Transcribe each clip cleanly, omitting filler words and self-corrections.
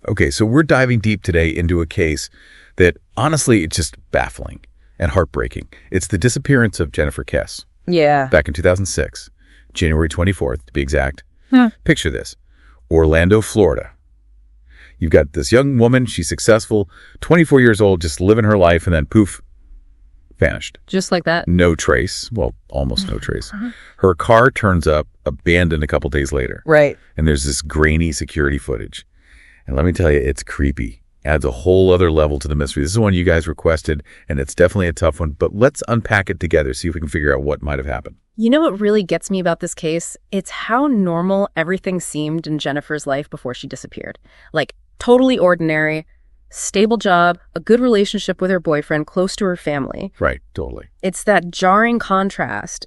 Okay, so we're diving deep today into a case that, honestly, it's just baffling and heartbreaking. It's the disappearance of Jennifer Kesse. Yeah. Back in 2006, January 24th, to be exact. Huh. Picture this. Orlando, Florida. You've got this young woman, she's successful, 24 years old, just living her life, and then poof, vanished. Just like that? No trace. Well, almost no trace. Her car turns up abandoned a couple days later. Right. And there's this grainy security footage. And let me tell you, it's creepy. Adds a whole other level to the mystery. This is one you guys requested, and it's definitely a tough one. But let's unpack it together, see if we can figure out what might have happened. You know what really gets me about this case? It's how normal everything seemed in Jennifer's life before she disappeared. Like, totally ordinary, stable job, a good relationship with her boyfriend, close to her family. Right, totally. It's that jarring contrast,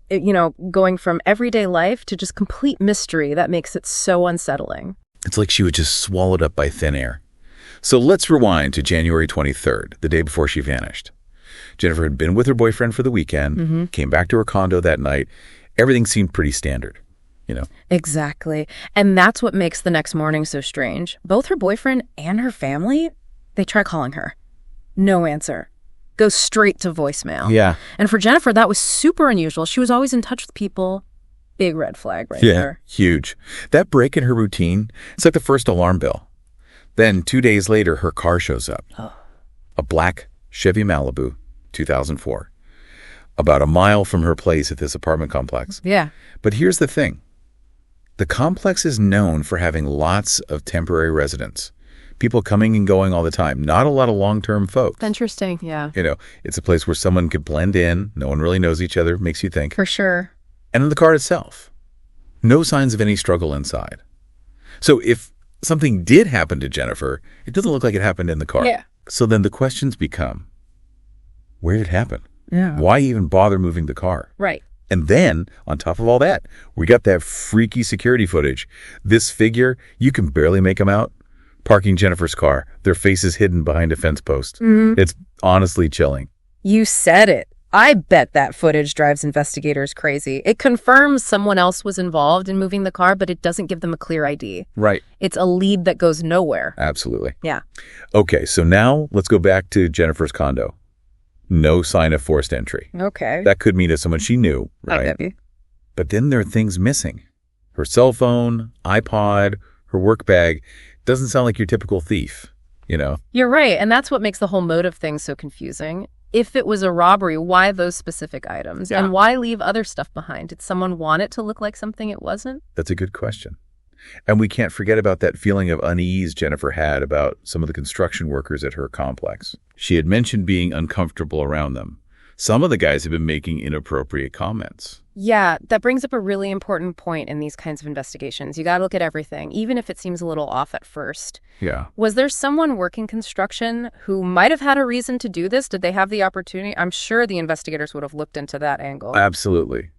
going from everyday life to just complete mystery that makes it so unsettling. It's like she was just swallowed up by thin air. So let's rewind to January 23rd, the day before she vanished. Jennifer had been with her boyfriend for the weekend, came back to her condo that night. Everything seemed pretty standard, Exactly. And that's what makes the next morning so strange. Both her boyfriend and her family, they try calling her. No answer. Goes straight to voicemail. Yeah. And for Jennifer, that was super unusual. She was always in touch with people. Big red flag right there. Huge. That break in her routine, it's like the first alarm bell. Then 2 days later, her car shows up. Oh. A black Chevy Malibu, 2004. About a mile from her place at this apartment complex. Yeah. But here's the thing. The complex is known for having lots of temporary residents. People coming and going all the time. Not a lot of long-term folks. Interesting, yeah. It's a place where someone could blend in. No one really knows each other, makes you think. For sure. And in the car itself, no signs of any struggle inside. So if something did happen to Jennifer, it doesn't look like it happened in the car. Yeah. So then the questions become, where did it happen? Yeah. Why even bother moving the car? Right. And then, on top of all that, we got that freaky security footage. This figure, you can barely make them out, parking Jennifer's car, their faces hidden behind a fence post. It's honestly chilling. You said it. I bet that footage drives investigators crazy. It confirms someone else was involved in moving the car, but it doesn't give them a clear ID. Right. It's a lead that goes nowhere. Absolutely. Yeah. Okay, so now let's go back to Jennifer's condo. No sign of forced entry. Okay. That could mean it's someone she knew, right? But then there are things missing. Her cell phone, iPod, her work bag. Doesn't sound like your typical thief, You're right, and that's what makes the whole motive thing so confusing. If it was a robbery, why those specific items? Yeah. And why leave other stuff behind? Did someone want it to look like something it wasn't? That's a good question. And we can't forget about that feeling of unease Jennifer had about some of the construction workers at her complex. She had mentioned being uncomfortable around them. Some of the guys have been making inappropriate comments. Yeah, that brings up a really important point in these kinds of investigations. You got to look at everything, even if it seems a little off at first. Yeah. Was there someone working construction who might have had a reason to do this? Did they have the opportunity? I'm sure the investigators would have looked into that angle. Absolutely.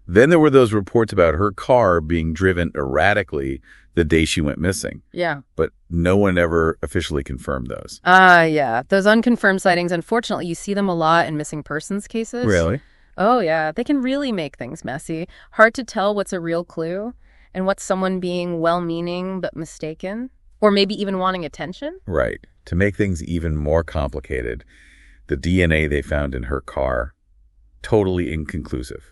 Then there were those reports about her car being driven erratically the day she went missing. Yeah. But no one ever officially confirmed those. Yeah. Those unconfirmed sightings, unfortunately, you see them a lot in missing persons cases. Really? Oh, yeah. They can really make things messy. Hard to tell what's a real clue and what's someone being well-meaning but mistaken, or maybe even wanting attention. Right. To make things even more complicated, the DNA they found in her car, totally inconclusive.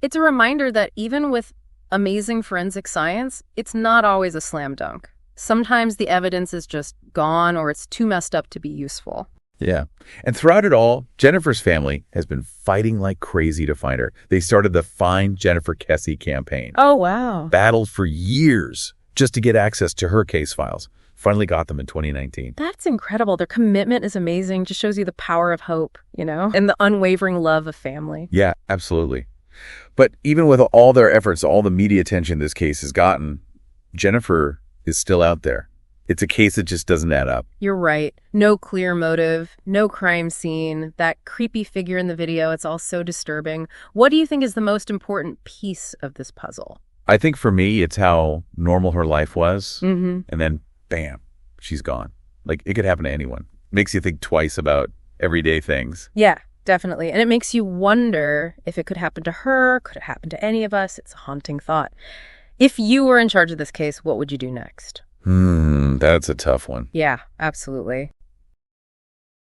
It's a reminder that even with amazing forensic science, it's not always a slam dunk. Sometimes the evidence is just gone or it's too messed up to be useful. Yeah. And throughout it all, Jennifer's family has been fighting like crazy to find her. They started the Find Jennifer Kesse campaign. Oh, wow. Battled for years just to get access to her case files. Finally got them in 2019. That's incredible. Their commitment is amazing. Just shows you the power of hope, and the unwavering love of family. Yeah, absolutely. But even with all their efforts, all the media attention this case has gotten, Jennifer is still out there. It's a case that just doesn't add up. You're right. No clear motive, no crime scene, that creepy figure in the video. It's all so disturbing. What do you think is the most important piece of this puzzle? I think for me, it's how normal her life was. Mm-hmm. And then, bam, she's gone. Like, it could happen to anyone. Makes you think twice about everyday things. Yeah, definitely. And it makes you wonder if it could happen to her, could it happen to any of us? It's a haunting thought. If you were in charge of this case, what would you do next? That's a tough one. Yeah, absolutely.